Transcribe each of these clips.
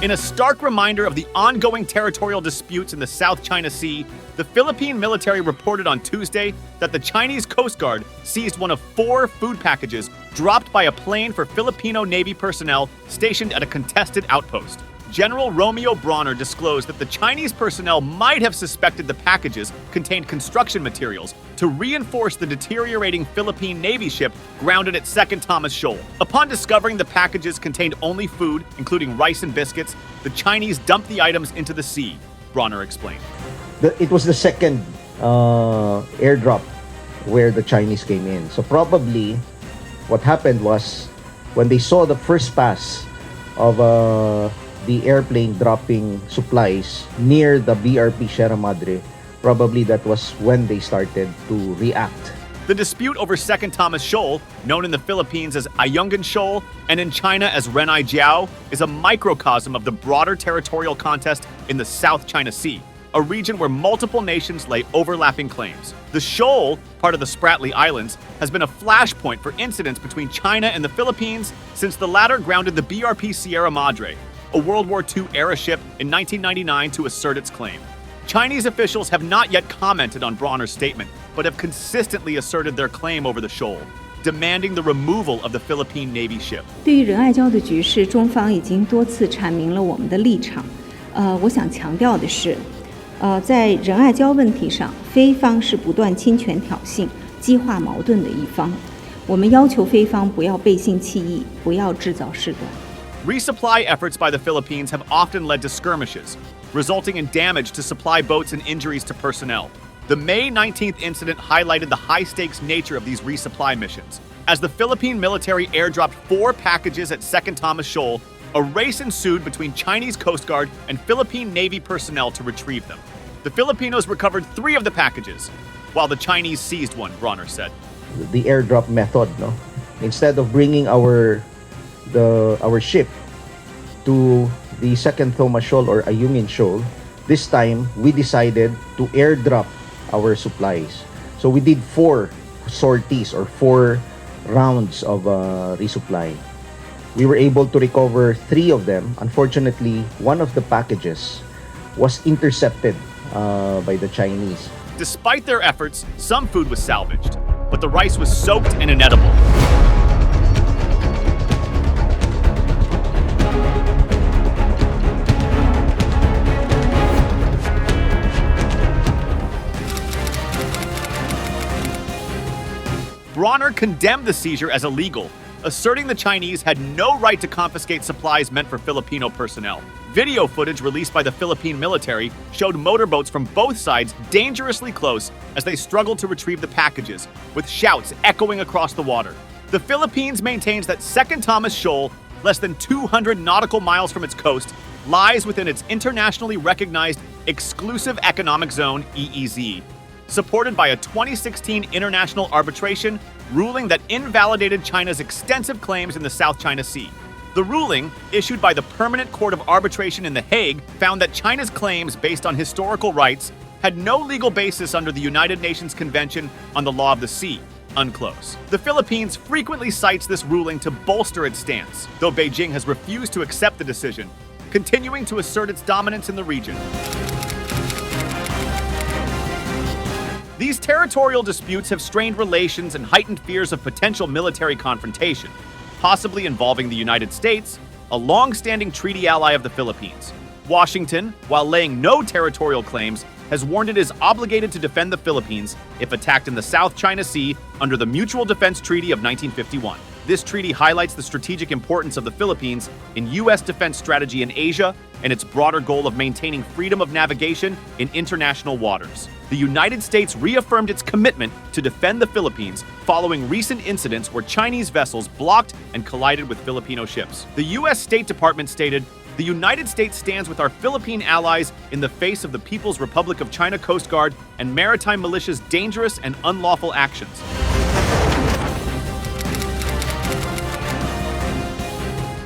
In a stark reminder of the ongoing territorial disputes in the South China Sea, the Philippine military reported on Tuesday that the Chinese Coast Guard seized one of 4 food packages dropped by a plane for Filipino Navy personnel stationed at a contested outpost. General Romeo Bronner disclosed that the Chinese personnel might have suspected the packages contained construction materials to reinforce the deteriorating Philippine Navy ship grounded at 2nd Thomas Shoal. Upon discovering the packages contained only food, including rice and biscuits, the Chinese dumped the items into the sea, Bronner explained. It was the second airdrop where the Chinese came in. So probably what happened was when they saw the first pass of the airplane dropping supplies near the BRP Sierra Madre, probably that was when they started to react. The dispute over 2nd Thomas Shoal, known in the Philippines as Ayungin Shoal and in China as Renai Jiao, is a microcosm of the broader territorial contest in the South China Sea, a region where multiple nations lay overlapping claims. The shoal, part of the Spratly Islands, has been a flashpoint for incidents between China and the Philippines since the latter grounded the BRP Sierra Madre, a World War II-era ship in 1999 to assert its claim. Chinese officials have not yet commented on Bronner's statement, but have consistently asserted their claim over the shoal, demanding the removal of the Philippine Navy ship. 对于仁爱礁的局势，中方已经多次阐明了我们的立场。我想强调的是，在仁爱礁问题上，菲方是不断侵权挑衅、激化矛盾的一方。我们要求菲方不要背信弃义，不要制造事端。 Resupply efforts by the Philippines have often led to skirmishes, resulting in damage to supply boats and injuries to personnel. The May 19th incident highlighted the high-stakes nature of these resupply missions. As the Philippine military airdropped 4 packages at 2nd Thomas Shoal, a race ensued between Chinese Coast Guard and Philippine Navy personnel to retrieve them. The Filipinos recovered 3 of the packages, while the Chinese seized one, Bronner said. The airdrop method, no? Instead of bringing our ship to the 2nd Thomas Shoal or Ayungin Shoal, this time we decided to airdrop our supplies. So we did 4 sorties or 4 rounds of resupply. We were able to recover 3 of them. Unfortunately, one of the packages was intercepted by the Chinese. Despite their efforts, some food was salvaged, but the rice was soaked and inedible. Bronner condemned the seizure as illegal, asserting the Chinese had no right to confiscate supplies meant for Filipino personnel. Video footage released by the Philippine military showed motorboats from both sides dangerously close as they struggled to retrieve the packages, with shouts echoing across the water. The Philippines maintains that 2nd Thomas Shoal, less than 200 nautical miles from its coast, lies within its internationally recognized Exclusive Economic Zone, EEZ, supported by a 2016 international arbitration ruling that invalidated China's extensive claims in the South China Sea. The ruling, issued by the Permanent Court of Arbitration in The Hague, found that China's claims based on historical rights had no legal basis under the United Nations Convention on the Law of the Sea, UNCLOS. The Philippines frequently cites this ruling to bolster its stance, though Beijing has refused to accept the decision, continuing to assert its dominance in the region. These territorial disputes have strained relations and heightened fears of potential military confrontation, possibly involving the United States, a long-standing treaty ally of the Philippines. Washington, while laying no territorial claims, has warned it is obligated to defend the Philippines if attacked in the South China Sea under the Mutual Defense Treaty of 1951. This treaty highlights the strategic importance of the Philippines in U.S. defense strategy in Asia and its broader goal of maintaining freedom of navigation in international waters. The United States reaffirmed its commitment to defend the Philippines following recent incidents where Chinese vessels blocked and collided with Filipino ships. The U.S. State Department stated, "The United States stands with our Philippine allies in the face of the People's Republic of China Coast Guard and maritime militia's dangerous and unlawful actions."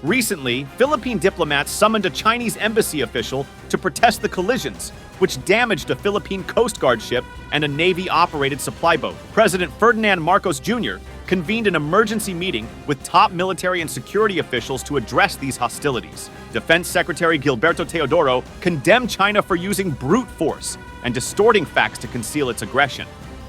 Recently, Philippine diplomats summoned a Chinese embassy official to protest the collisions, which damaged a Philippine Coast Guard ship and a Navy-operated supply boat. President Ferdinand Marcos Jr. convened an emergency meeting with top military and security officials to address these hostilities. Defense Secretary Gilberto Teodoro condemned China for using brute force and distorting facts to conceal its aggression,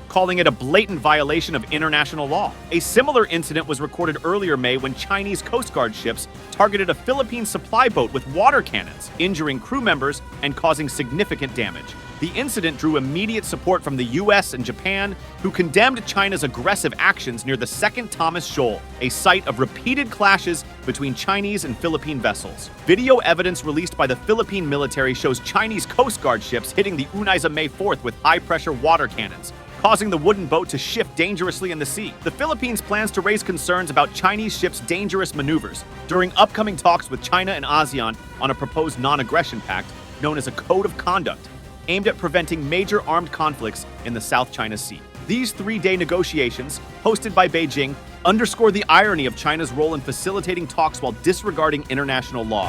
calling it a blatant violation of international law. A similar incident was recorded earlier May when Chinese Coast Guard ships targeted a Philippine supply boat with water cannons, injuring crew members and causing significant damage. The incident drew immediate support from the US and Japan, who condemned China's aggressive actions near the Second Thomas Shoal, a site of repeated clashes between Chinese and Philippine vessels. Video evidence released by the Philippine military shows Chinese Coast Guard ships hitting the Unaiza May 4th with high-pressure water cannons, causing the wooden boat to shift dangerously in the sea. The Philippines plans to raise concerns about Chinese ships' dangerous maneuvers during upcoming talks with China and ASEAN on a proposed non-aggression pact known as a Code of Conduct, aimed at preventing major armed conflicts in the South China Sea. These three-day negotiations, hosted by Beijing, underscore the irony of China's role in facilitating talks while disregarding international law.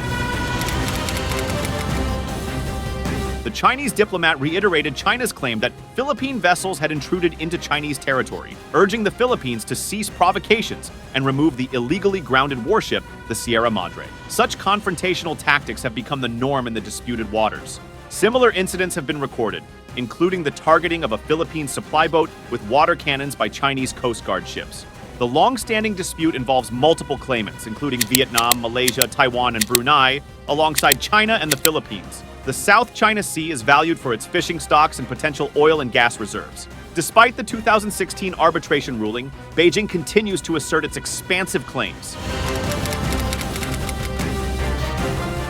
The Chinese diplomat reiterated China's claim that Philippine vessels had intruded into Chinese territory, urging the Philippines to cease provocations and remove the illegally grounded warship, the Sierra Madre. Such confrontational tactics have become the norm in the disputed waters. Similar incidents have been recorded, including the targeting of a Philippine supply boat with water cannons by Chinese Coast Guard ships. The long-standing dispute involves multiple claimants, including Vietnam, Malaysia, Taiwan, and Brunei, alongside China and the Philippines. The South China Sea is valued for its fishing stocks and potential oil and gas reserves. Despite the 2016 arbitration ruling, Beijing continues to assert its expansive claims.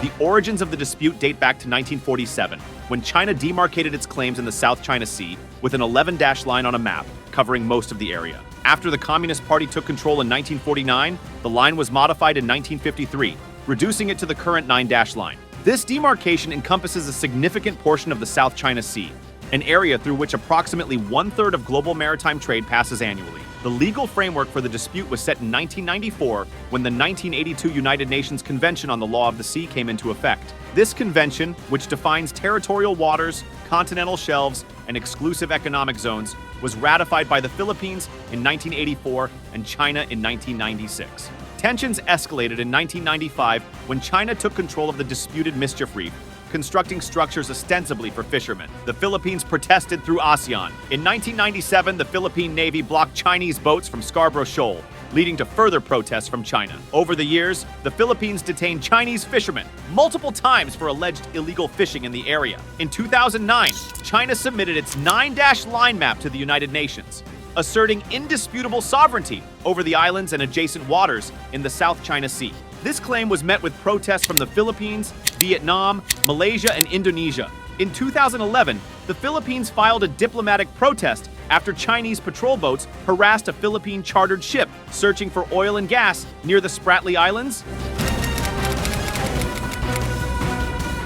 The origins of the dispute date back to 1947, when China demarcated its claims in the South China Sea with an 11-dash line on a map covering most of the area. After the Communist Party took control in 1949, the line was modified in 1953, reducing it to the current 9-dash line. This demarcation encompasses a significant portion of the South China Sea, an area through which approximately one-third of global maritime trade passes annually. The legal framework for the dispute was set in 1994 when the 1982 United Nations Convention on the Law of the Sea came into effect. This convention, which defines territorial waters, continental shelves, and exclusive economic zones, was ratified by the Philippines in 1984 and China in 1996. Tensions escalated in 1995 when China took control of the disputed Mischief Reef, constructing structures ostensibly for fishermen. The Philippines protested through ASEAN. In 1997, the Philippine Navy blocked Chinese boats from Scarborough Shoal, leading to further protests from China. Over the years, the Philippines detained Chinese fishermen multiple times for alleged illegal fishing in the area. In 2009, China submitted its 9-dash line map to the United Nations, asserting indisputable sovereignty over the islands and adjacent waters in the South China Sea. This claim was met with protests from the Philippines, Vietnam, Malaysia, and Indonesia. In 2011, the Philippines filed a diplomatic protest after Chinese patrol boats harassed a Philippine chartered ship searching for oil and gas near the Spratly Islands.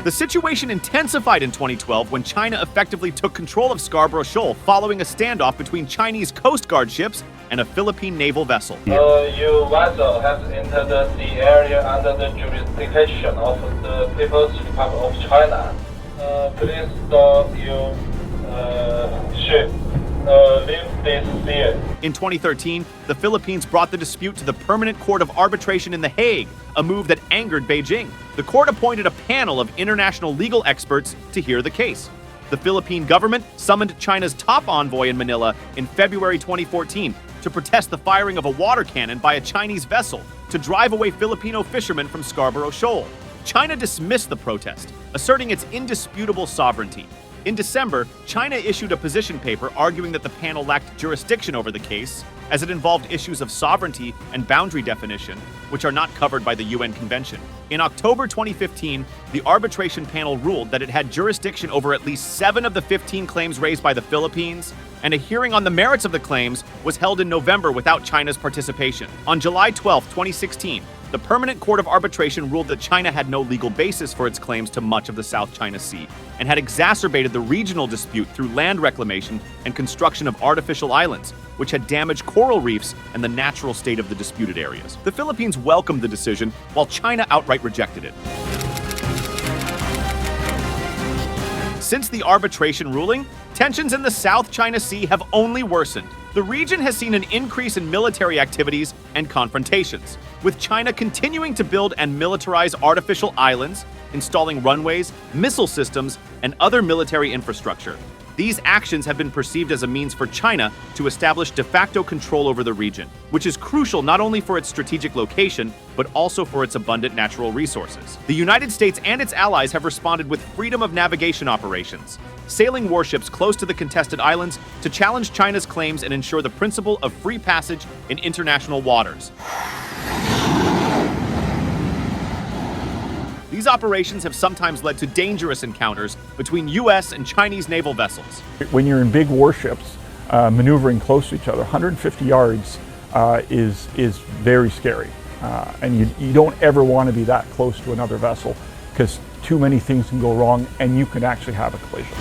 The situation intensified in 2012 when China effectively took control of Scarborough Shoal following a standoff between Chinese Coast Guard ships and a Philippine naval vessel. Your vessel has entered the area under the jurisdiction of the People's Republic of China. Please stop your ship. Leave this sea. In 2013, the Philippines brought the dispute to the Permanent Court of Arbitration in The Hague, a move that angered Beijing. The court appointed a panel of international legal experts to hear the case. The Philippine government summoned China's top envoy in Manila in February 2014 to protest the firing of a water cannon by a Chinese vessel to drive away Filipino fishermen from Scarborough Shoal. China dismissed the protest, asserting its indisputable sovereignty. In December, China issued a position paper arguing that the panel lacked jurisdiction over the case, as it involved issues of sovereignty and boundary definition, which are not covered by the UN Convention. In October 2015, the arbitration panel ruled that it had jurisdiction over at least 7 of the 15 claims raised by the Philippines, and a hearing on the merits of the claims was held in November without China's participation. On July 12, 2016, the Permanent Court of Arbitration ruled that China had no legal basis for its claims to much of the South China Sea and had exacerbated the regional dispute through land reclamation and construction of artificial islands, which had damaged coral reefs and the natural state of the disputed areas. The Philippines welcomed the decision, while China outright rejected it. Since the arbitration ruling, tensions in the South China Sea have only worsened. The region has seen an increase in military activities and confrontations, with China continuing to build and militarize artificial islands, installing runways, missile systems, and other military infrastructure. These actions have been perceived as a means for China to establish de facto control over the region, which is crucial not only for its strategic location, but also for its abundant natural resources. The United States and its allies have responded with freedom of navigation operations, sailing warships close to the contested islands to challenge China's claims and ensure the principle of free passage in international waters. These operations have sometimes led to dangerous encounters between U.S. and Chinese naval vessels. When you're in big warships maneuvering close to each other, 150 yards is very scary. And you don't ever want to be that close to another vessel because too many things can go wrong and you can actually have a collision.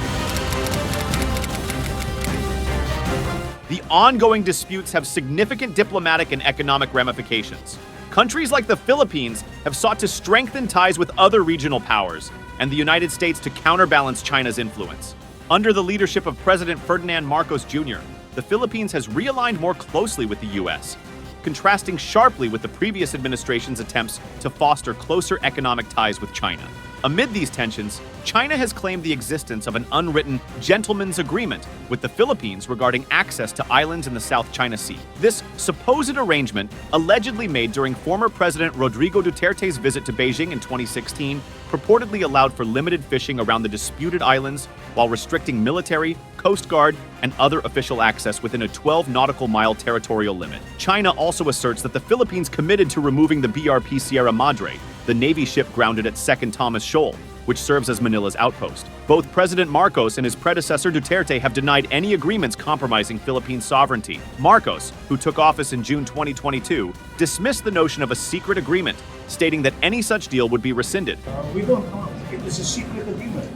The ongoing disputes have significant diplomatic and economic ramifications. Countries like the Philippines have sought to strengthen ties with other regional powers, and the United States to counterbalance China's influence. Under the leadership of President Ferdinand Marcos Jr., the Philippines has realigned more closely with the U.S., contrasting sharply with the previous administration's attempts to foster closer economic ties with China. Amid these tensions, China has claimed the existence of an unwritten gentleman's agreement with the Philippines regarding access to islands in the South China Sea. This supposed arrangement, allegedly made during former President Rodrigo Duterte's visit to Beijing in 2016, purportedly allowed for limited fishing around the disputed islands while restricting military, Coast Guard, and other official access within a 12 nautical mile territorial limit. China also asserts that the Philippines committed to removing the BRP Sierra Madre, the Navy ship grounded at 2nd Thomas Shoal, which serves as Manila's outpost. Both President Marcos and his predecessor Duterte have denied any agreements compromising Philippine sovereignty. Marcos, who took office in June 2022, dismissed the notion of a secret agreement, stating that any such deal would be rescinded. We don't know. It is a secret agreement.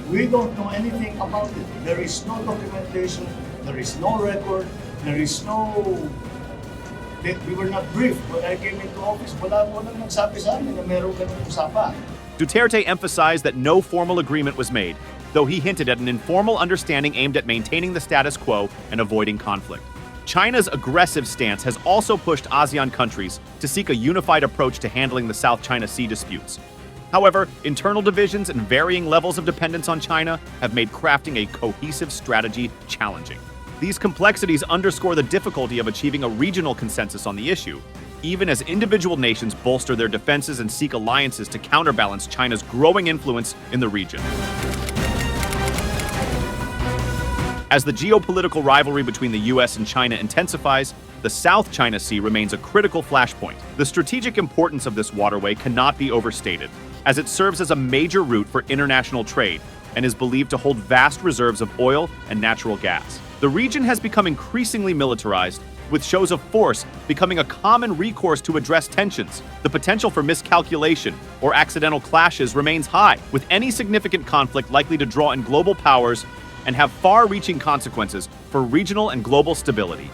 We don't know anything about it. There is no documentation. There is no record. There is no... We were not briefed when I came into office. Walang nagsabi sa amin na meron ganung usapan. Duterte emphasized that no formal agreement was made, though he hinted at an informal understanding aimed at maintaining the status quo and avoiding conflict. China's aggressive stance has also pushed ASEAN countries to seek a unified approach to handling the South China Sea disputes. However, internal divisions and varying levels of dependence on China have made crafting a cohesive strategy challenging. These complexities underscore the difficulty of achieving a regional consensus on the issue, even as individual nations bolster their defenses and seek alliances to counterbalance China's growing influence in the region. As the geopolitical rivalry between the U.S. and China intensifies, the South China Sea remains a critical flashpoint. The strategic importance of this waterway cannot be overstated, as it serves as a major route for international trade and is believed to hold vast reserves of oil and natural gas. The region has become increasingly militarized, with shows of force becoming a common recourse to address tensions. The potential for miscalculation or accidental clashes remains high, with any significant conflict likely to draw in global powers and have far-reaching consequences for regional and global stability.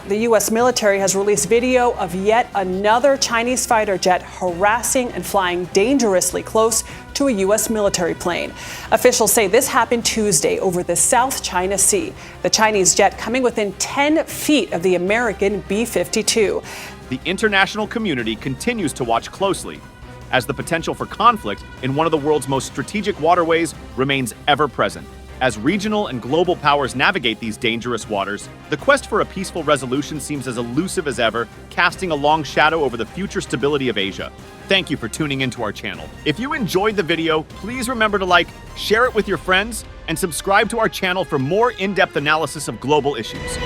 The U.S. military has released video of yet another Chinese fighter jet harassing and flying dangerously close to a U.S. military plane. Officials say this happened Tuesday over the South China Sea, the Chinese jet coming within 10 feet of the American B-52. The international community continues to watch closely, as the potential for conflict in one of the world's most strategic waterways remains ever present. As regional and global powers navigate these dangerous waters, the quest for a peaceful resolution seems as elusive as ever, casting a long shadow over the future stability of Asia. Thank you for tuning into our channel. If you enjoyed the video, please remember to like, share it with your friends, and subscribe to our channel for more in-depth analysis of global issues.